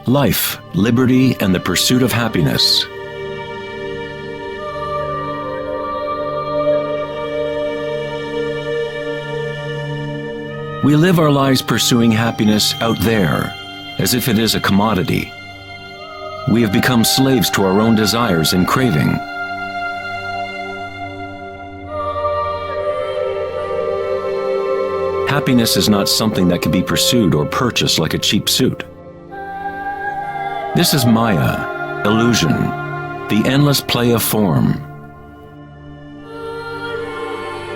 life, liberty, and the pursuit of happiness. We live our lives pursuing happiness out there, as if it is a commodity. We have become slaves to our own desires and craving. Happiness is not something that can be pursued or purchased like a cheap suit. This is Maya, illusion, the endless play of form.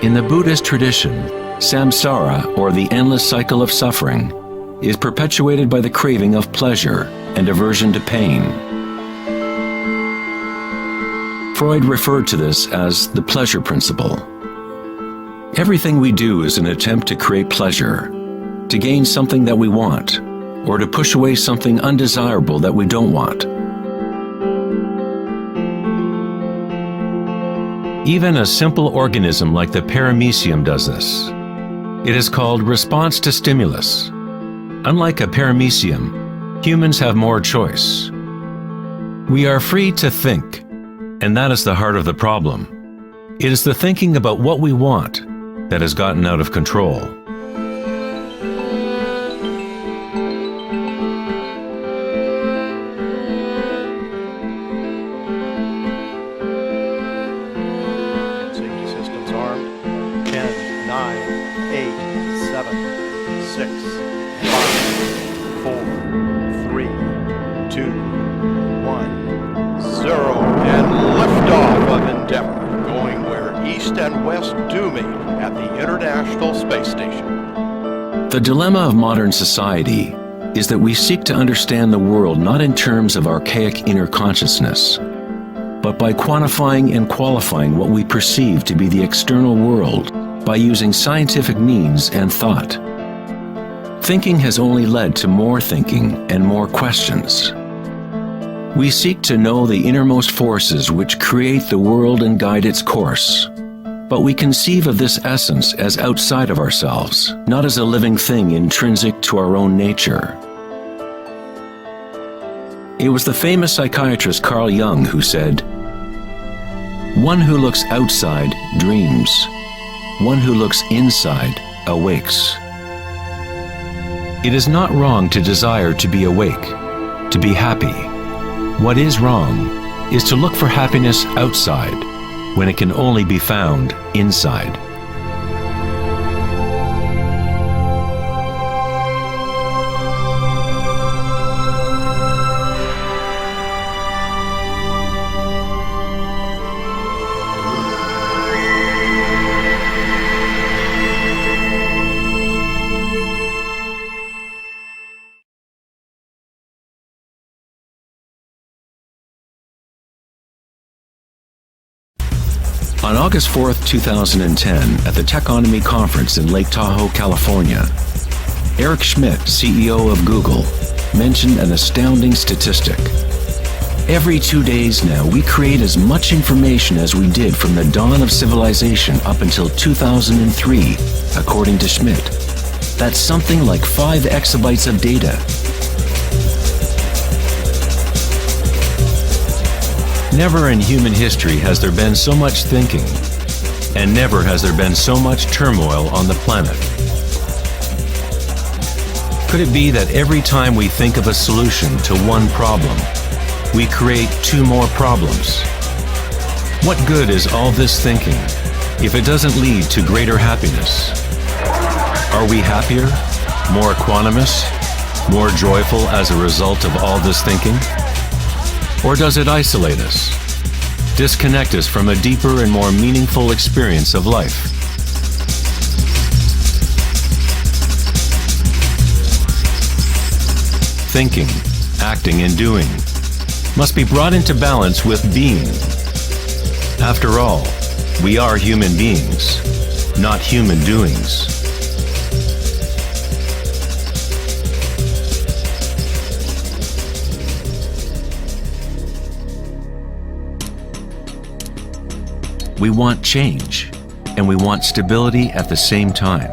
In the Buddhist tradition, samsara, or the endless cycle of suffering, is perpetuated by the craving of pleasure and aversion to pain. Freud referred to this as the pleasure principle. Everything we do is an attempt to create pleasure, to gain something that we want, or to push away something undesirable that we don't want. Even a simple organism like the paramecium does this. It is called response to stimulus. Unlike a paramecium, humans have more choice. We are free to think, and that is the heart of the problem. It is the thinking about what we want that has gotten out of control. Safety systems armed. 10, 9, 8, 7, 6, 5, 4, 3, 2, 1, 0, and liftoff of Endeavour, going where East and West do meet at the International Space Station. The dilemma of modern society is that we seek to understand the world not in terms of archaic inner consciousness, but by quantifying and qualifying what we perceive to be the external world by using scientific means and thought. Thinking has only led to more thinking and more questions. We seek to know the innermost forces which create the world and guide its course. But we conceive of this essence as outside of ourselves, not as a living thing intrinsic to our own nature. It was the famous psychiatrist Carl Jung who said, "One who looks outside dreams. One who looks inside awakes." It is not wrong to desire to be awake, to be happy. What is wrong is to look for happiness outside when it can only be found inside. On August 4th, 2010, at the Techonomy Conference in Lake Tahoe, California, Eric Schmidt, CEO of Google, mentioned an astounding statistic. Every 2 days now, we create as much information as we did from the dawn of civilization up until 2003, according to Schmidt. That's something like 5 exabytes of data. Never in human history has there been so much thinking, and never has there been so much turmoil on the planet. Could it be that every time we think of a solution to one problem, we create 2 more problems? What good is all this thinking if it doesn't lead to greater happiness? Are we happier, more equanimous, more joyful as a result of all this thinking? Or does it isolate us, disconnect us from a deeper and more meaningful experience of life? Thinking, acting, and doing must be brought into balance with being. After all, we are human beings, not human doings. We want change, and we want stability at the same time.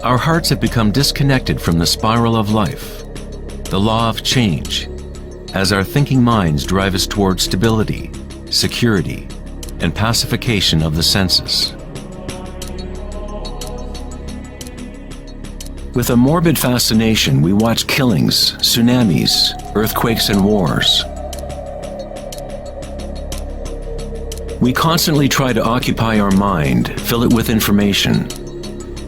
Our hearts have become disconnected from the spiral of life. the law of change, as our thinking minds drive us towards stability, security, and pacification of the senses. With a morbid fascination, we watch killings, tsunamis, earthquakes, and wars. We constantly try to occupy our mind, fill it with information.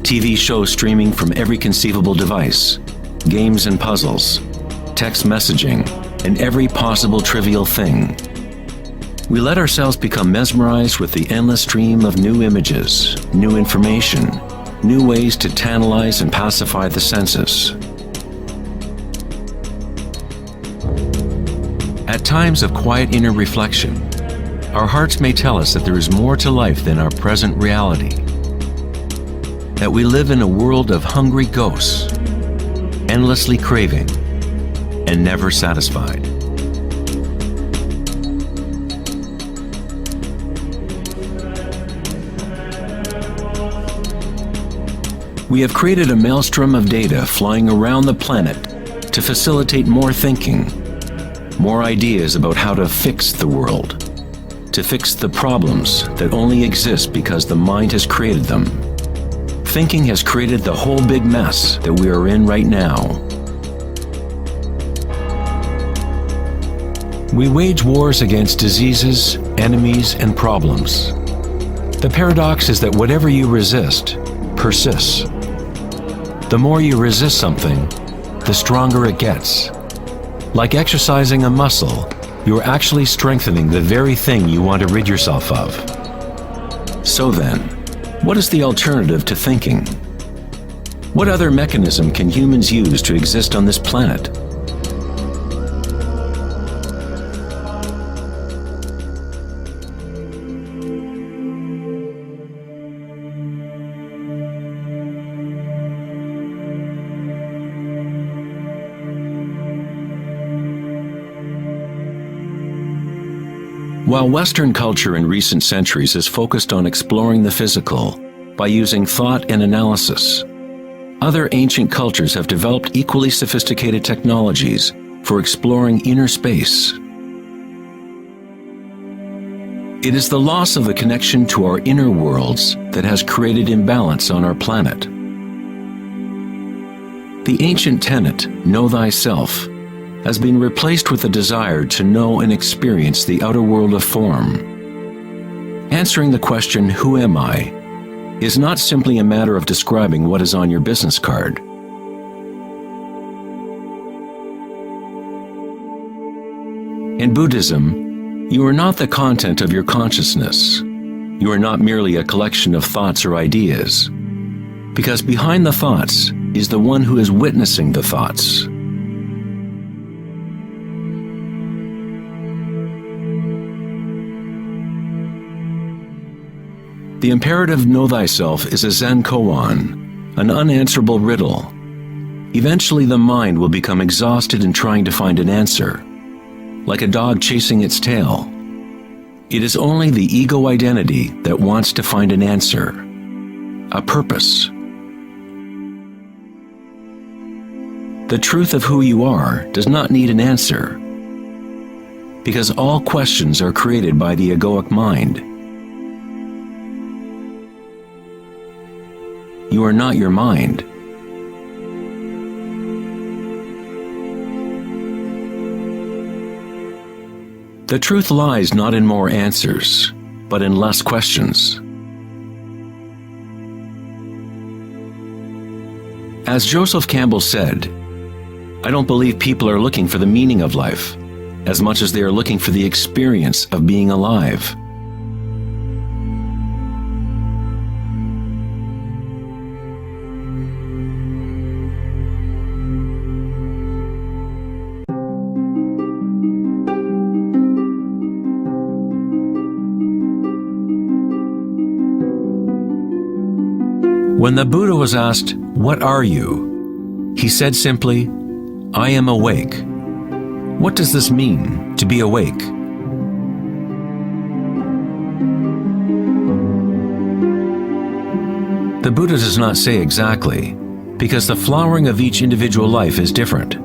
TV shows streaming from every conceivable device, games and puzzles, text messaging, and every possible trivial thing. We let ourselves become mesmerized with the endless stream of new images, new information, new ways to tantalize and pacify the senses. At times of quiet inner reflection, our hearts may tell us that there is more to life than our present reality, that we live in a world of hungry ghosts, endlessly craving and never satisfied. We have created a maelstrom of data flying around the planet to facilitate more thinking, more ideas about how to fix the world, to fix the problems that only exist because the mind has created them. Thinking has created the whole big mess that we are in right now. We wage wars against diseases, enemies, and problems. The paradox is that whatever you resist persists. The more you resist something, the stronger it gets. Like exercising a muscle, you are actually strengthening the very thing you want to rid yourself of. So then, what is the alternative to thinking? What other mechanism can humans use to exist on this planet? While Western culture in recent centuries has focused on exploring the physical by using thought and analysis, other ancient cultures have developed equally sophisticated technologies for exploring inner space. It is the loss of the connection to our inner worlds that has created imbalance on our planet. The ancient tenet, know thyself, has been replaced with a desire to know and experience the outer world of form. Answering the question, who am I, is not simply a matter of describing what is on your business card. In Buddhism, you are not the content of your consciousness. You are not merely a collection of thoughts or ideas, because behind the thoughts is the one who is witnessing the thoughts. The imperative know thyself is a Zen koan, an unanswerable riddle. Eventually the mind will become exhausted in trying to find an answer, like a dog chasing its tail. It is only the ego identity that wants to find an answer, a purpose. The truth of who you are does not need an answer, because all questions are created by the egoic mind. You are not your mind. The truth lies not in more answers, but in less questions. As Joseph Campbell said, I don't believe people are looking for the meaning of life as much as they are looking for the experience of being alive. When the Buddha was asked, "What are you?" he said simply, "I am awake." What does this mean, to be awake? The Buddha does not say exactly, because the flowering of each individual life is different.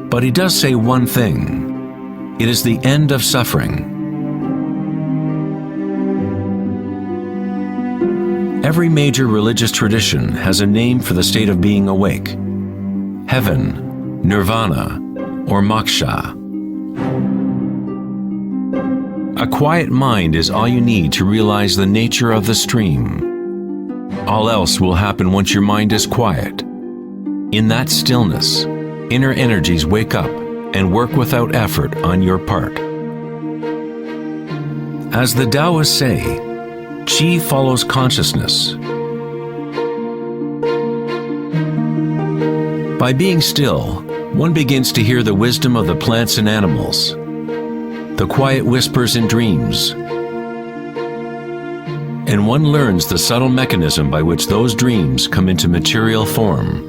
But he does say one thing. It is the end of suffering. Every major religious tradition has a name for the state of being awake: heaven, nirvana, or moksha. A quiet mind is all you need to realize the nature of the stream. All else will happen once your mind is quiet. In that stillness, inner energies wake up and work without effort on your part. As the Taoists say, Qi follows consciousness. By being still, one begins to hear the wisdom of the plants and animals, the quiet whispers in dreams, and one learns the subtle mechanism by which those dreams come into material form.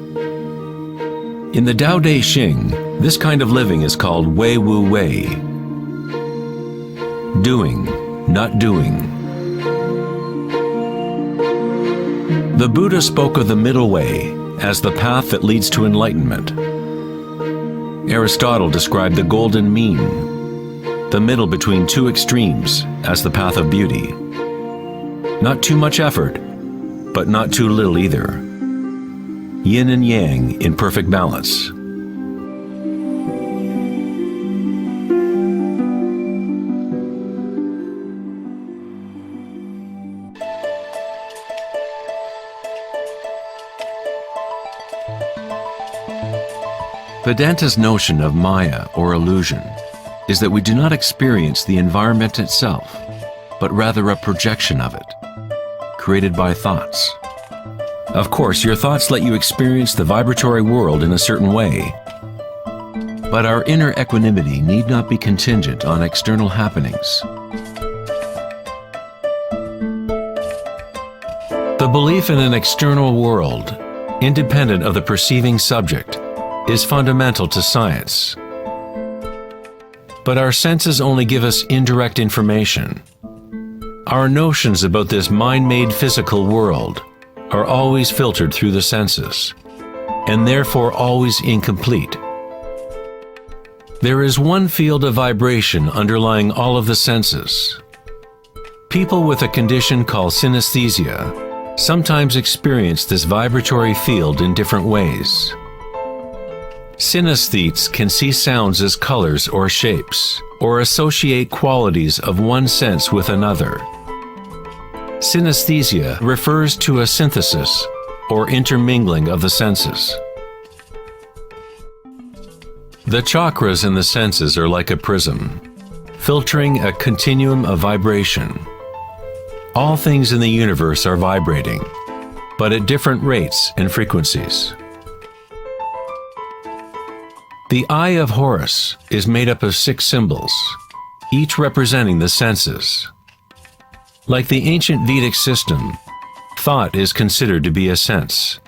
In the Tao Te Ching, this kind of living is called Wei Wu Wei. Doing, not doing. The Buddha spoke of the middle way as the path that leads to enlightenment. Aristotle described the golden mean, the middle between two extremes, as the path of beauty. Not too much effort, but not too little either. Yin and yang in perfect balance. Vedanta's notion of Maya, or illusion, is that we do not experience the environment itself, but rather a projection of it, created by thoughts. Of course, your thoughts let you experience the vibratory world in a certain way, but our inner equanimity need not be contingent on external happenings. The belief in an external world, independent of the perceiving subject, is fundamental to science. But our senses only give us indirect information. Our notions about this mind-made physical world are always filtered through the senses, and therefore always incomplete. There is one field of vibration underlying all of the senses. People with a condition called synesthesia sometimes experience this vibratory field in different ways. Synesthetes can see sounds as colors or shapes, or associate qualities of one sense with another. Synesthesia refers to a synthesis or intermingling of the senses. The chakras in the senses are like a prism, filtering a continuum of vibration. All things in the universe are vibrating, but at different rates and frequencies. The Eye of Horus is made up of 6 symbols, each representing the senses. Like the ancient Vedic system, thought is considered to be a sense.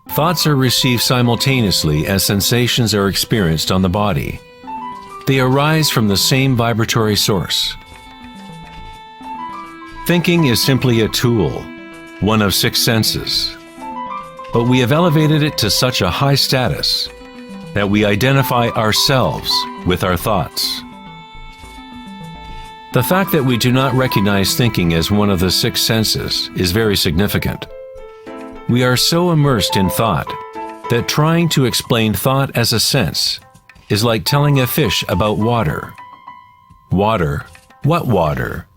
Thoughts are received simultaneously as sensations are experienced on the body. They arise from the same vibratory source. Thinking is simply a tool, one of 6 senses. But we have elevated it to such a high status that we identify ourselves with our thoughts. The fact that we do not recognize thinking as one of the 6 senses is very significant. We are so immersed in thought that trying to explain thought as a sense is like telling a fish about water. Water? What water?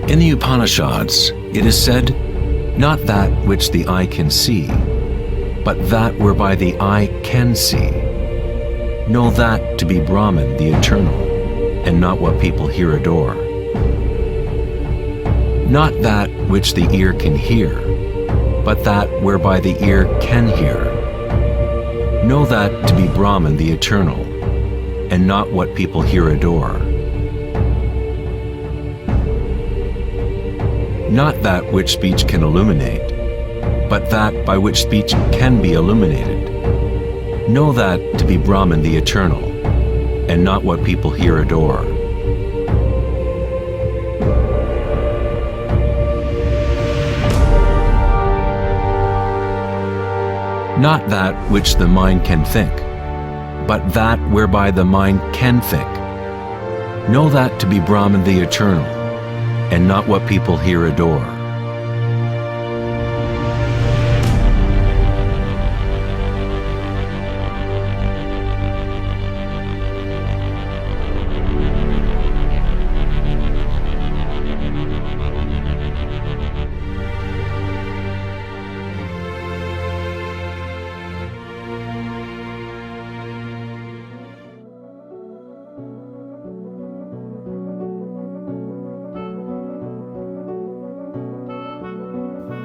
In the Upanishads, it is said, "Not that which the eye can see, but that whereby the eye can see. Know that to be Brahman, the eternal, and not what people here adore. Not that which the ear can hear, but that whereby the ear can hear. Know that to be Brahman, the eternal, and not what people here adore. Not that which speech can illuminate, but that by which speech can be illuminated. Know that to be Brahman, the eternal, and not what people here adore. Not that which the mind can think, but that whereby the mind can think. Know that to be Brahman the eternal, and not what people here adore.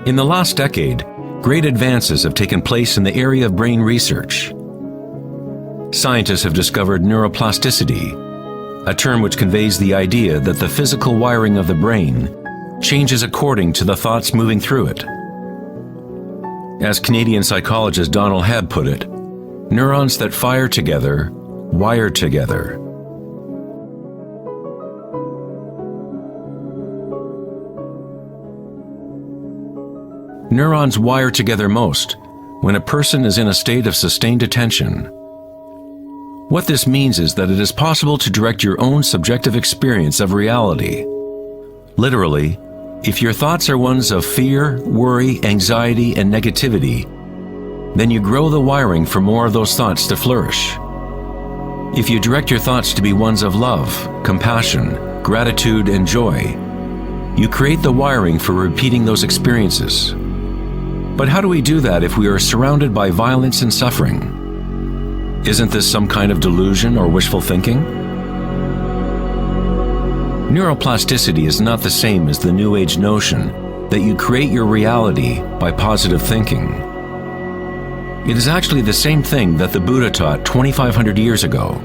In the last decade, great advances have taken place in the area of brain research. Scientists have discovered neuroplasticity, a term which conveys the idea that the physical wiring of the brain changes according to the thoughts moving through it. As Canadian psychologist Donald Hebb put it, neurons that fire together, wire together. Neurons wire together most when a person is in a state of sustained attention. What this means is that it is possible to direct your own subjective experience of reality. Literally, if your thoughts are ones of fear, worry, anxiety, and negativity, then you grow the wiring for more of those thoughts to flourish. If you direct your thoughts to be ones of love, compassion, gratitude, and joy, you create the wiring for repeating those experiences. But how do we do that if we are surrounded by violence and suffering? Isn't this some kind of delusion or wishful thinking? Neuroplasticity is not the same as the New Age notion that you create your reality by positive thinking. It is actually the same thing that the Buddha taught 2,500 years ago.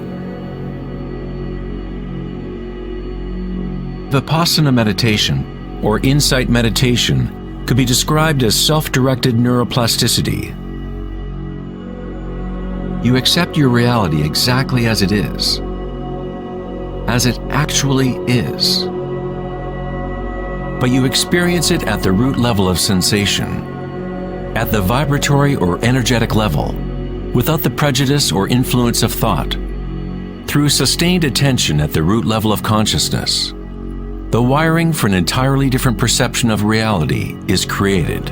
Vipassana meditation, or insight meditation, could be described as self-directed neuroplasticity. You accept your reality exactly as it actually is. But you experience it at the root level of sensation, at the vibratory or energetic level, without the prejudice or influence of thought, through sustained attention at the root level of consciousness. The wiring for an entirely different perception of reality is created.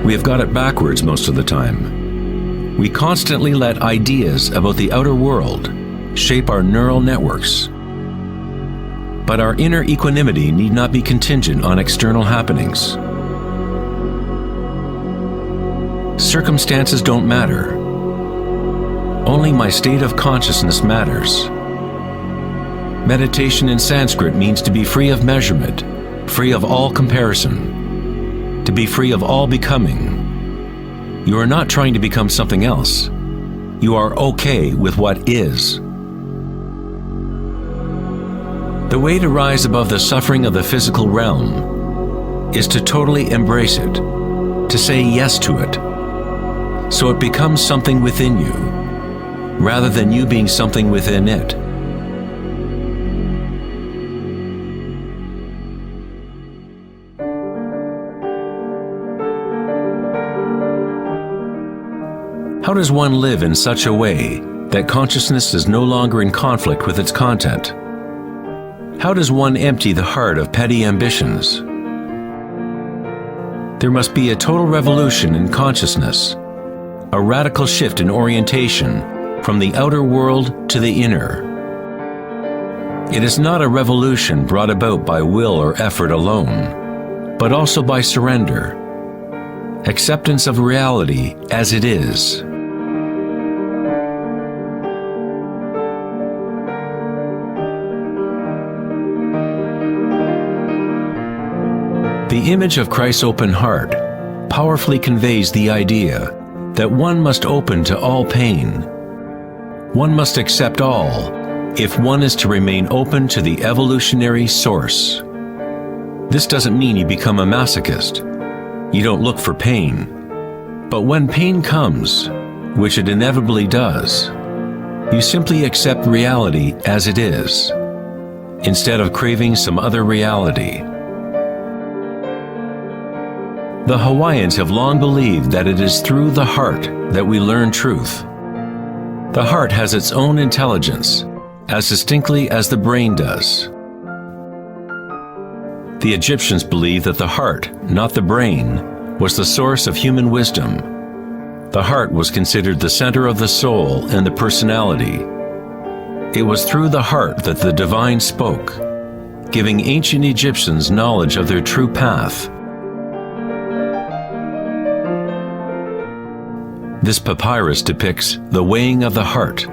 We have got it backwards most of the time. We constantly let ideas about the outer world shape our neural networks. But our inner equanimity need not be contingent on external happenings. Circumstances don't matter. Only my state of consciousness matters. Meditation in Sanskrit means to be free of measurement, free of all comparison, to be free of all becoming. You are not trying to become something else. You are okay with what is. The way to rise above the suffering of the physical realm is to totally embrace it, to say yes to it, so it becomes something within you, rather than you being something within it. How does one live in such a way that consciousness is no longer in conflict with its content? How does one empty the heart of petty ambitions? There must be a total revolution in consciousness, a radical shift in orientation from the outer world to the inner. It is not a revolution brought about by will or effort alone, but also by surrender, acceptance of reality as it is. The image of Christ's open heart powerfully conveys the idea that one must open to all pain. One must accept all if one is to remain open to the evolutionary source. This doesn't mean you become a masochist. You don't look for pain. But when pain comes, which it inevitably does, you simply accept reality as it is, instead of craving some other reality. The Hawaiians have long believed that it is through the heart that we learn truth. The heart has its own intelligence, as distinctly as the brain does. The Egyptians believed that the heart, not the brain, was the source of human wisdom. The heart was considered the center of the soul and the personality. It was through the heart that the divine spoke, giving ancient Egyptians knowledge of their true path. This papyrus depicts the weighing of the heart.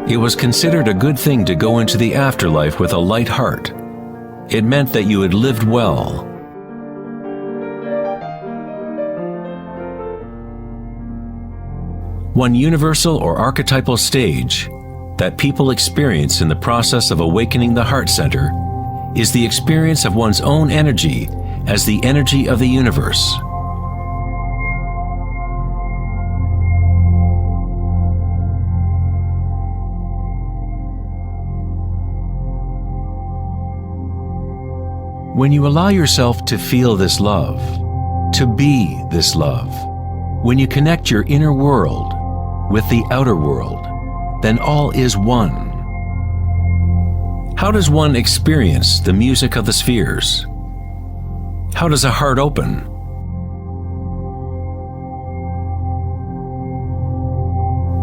It was considered a good thing to go into the afterlife with a light heart. It meant that you had lived well. One universal or archetypal stage that people experience in the process of awakening the heart center is the experience of one's own energy as the energy of the universe. When you allow yourself to feel this love, to be this love, when you connect your inner world with the outer world, then all is one. How does one experience the music of the spheres? How does a heart open?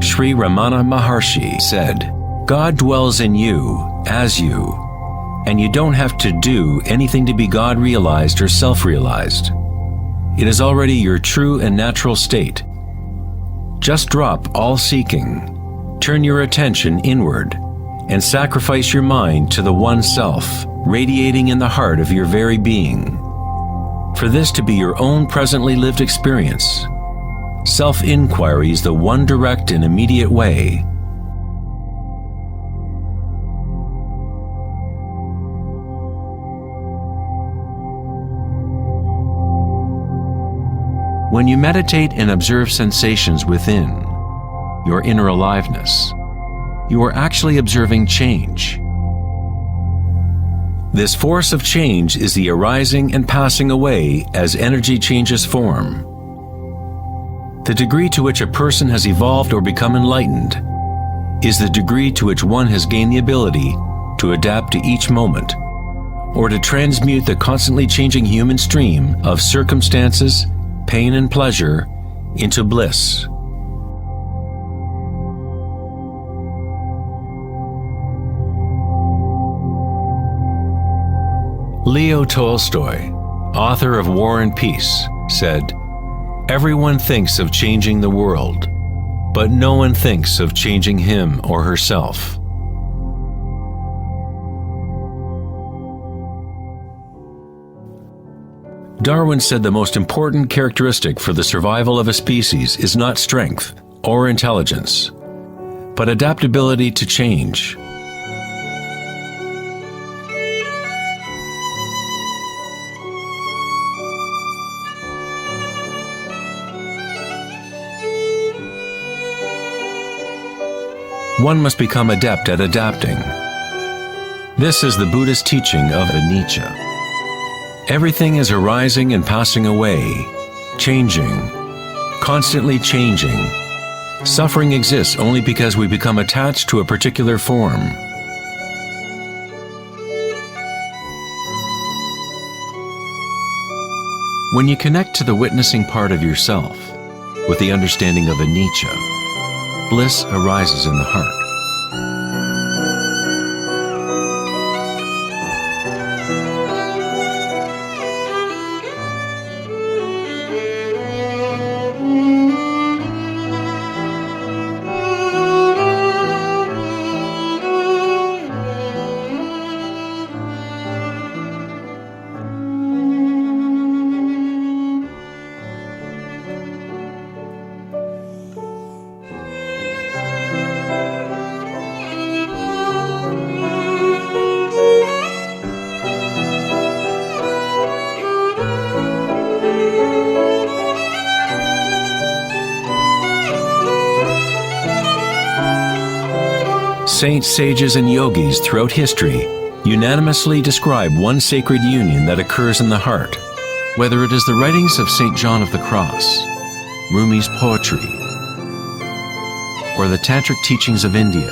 Sri Ramana Maharshi said, "God dwells in you, as you, and you don't have to do anything to be God realized or self-realized. It is already your true and natural state. Just drop all seeking, turn your attention inward, and sacrifice your mind to the one self, radiating in the heart of your very being. For this to be your own presently lived experience, self-inquiry is the one direct and immediate way." When you meditate and observe sensations within, your inner aliveness, you are actually observing change. This force of change is the arising and passing away as energy changes form. The degree to which a person has evolved or become enlightened is the degree to which one has gained the ability to adapt to each moment, or to transmute the constantly changing human stream of circumstances, pain and pleasure, into bliss. Leo Tolstoy, author of War and Peace, said, "Everyone thinks of changing the world, but no one thinks of changing him or herself." Darwin said the most important characteristic for the survival of a species is not strength or intelligence, but adaptability to change. One must become adept at adapting. This is the Buddhist teaching of anicca. Everything is arising and passing away, changing, constantly changing. Suffering exists only because we become attached to a particular form. When you connect to the witnessing part of yourself with the understanding of anicca, bliss arises in the heart. saints, sages, and yogis throughout history unanimously describe one sacred union that occurs in the heart. Whether it is the writings of St. John of the Cross, Rumi's poetry, or the tantric teachings of India,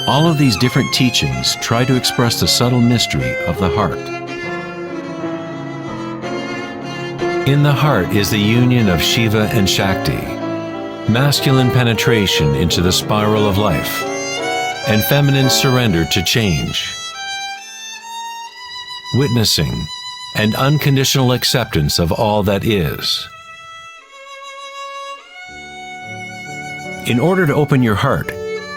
all of these different teachings try to express the subtle mystery of the heart. In the heart is the union of Shiva and Shakti, masculine penetration into the spiral of life, and feminine surrender to change, witnessing and unconditional acceptance of all that is. In order to open your heart,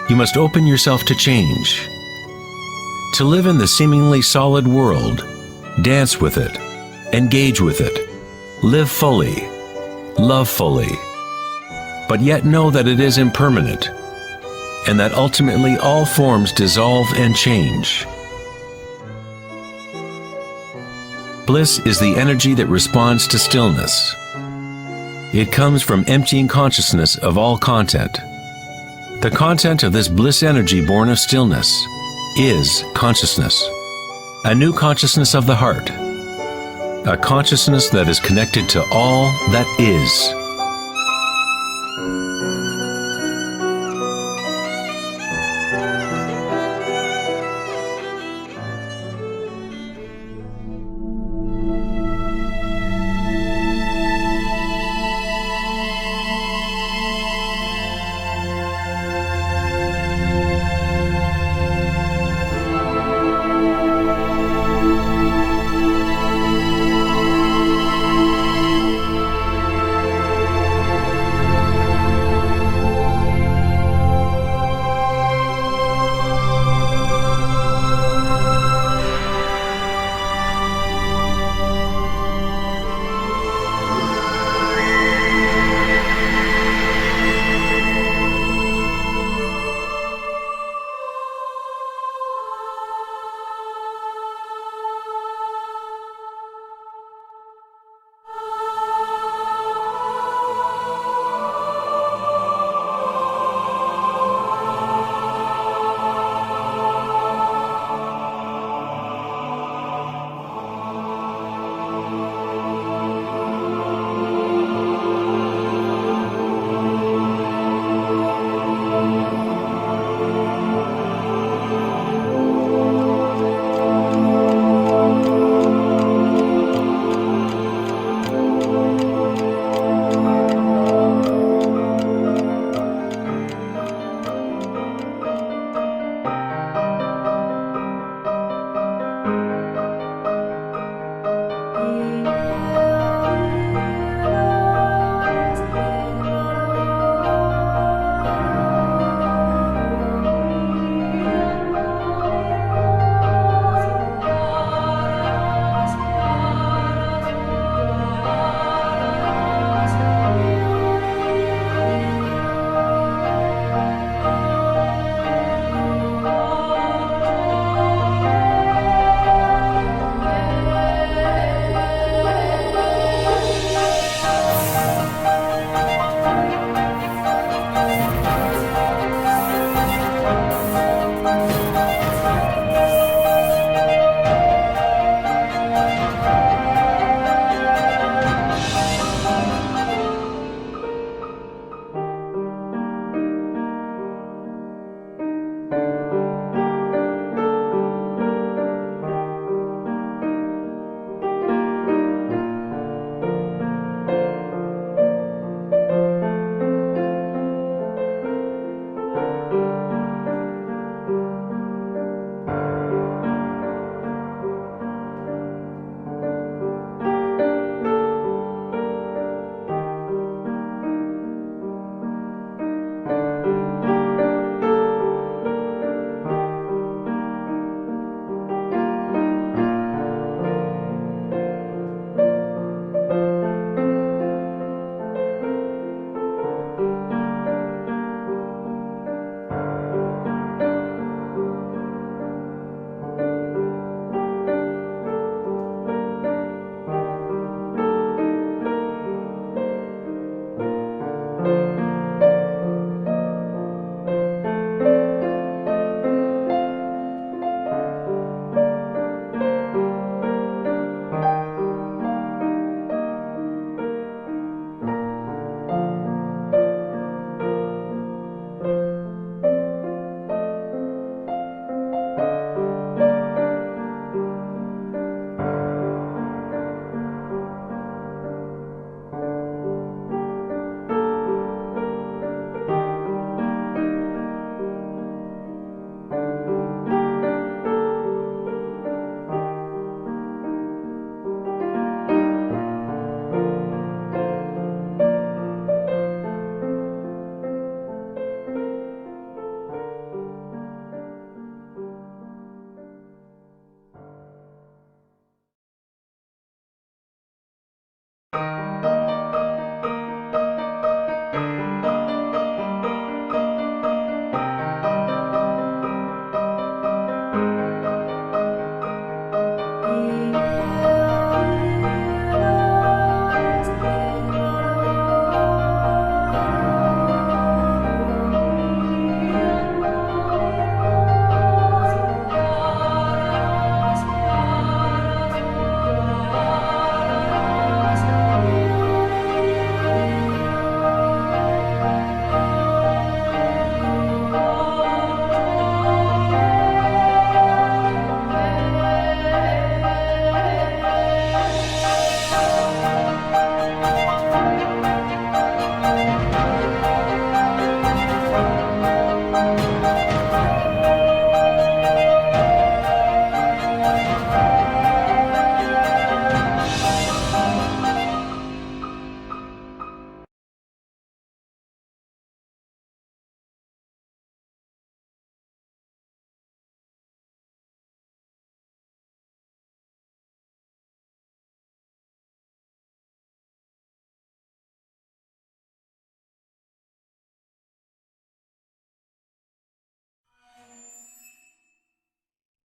you must open yourself to change. To live in the seemingly solid world, dance with it, engage with it, live fully, love fully, but yet know that it is impermanent, and that ultimately all forms dissolve and change. Bliss is the energy that responds to stillness. It comes from emptying consciousness of all content. The content of this bliss energy born of stillness is consciousness, a new consciousness of the heart, a consciousness that is connected to all that is. Bye.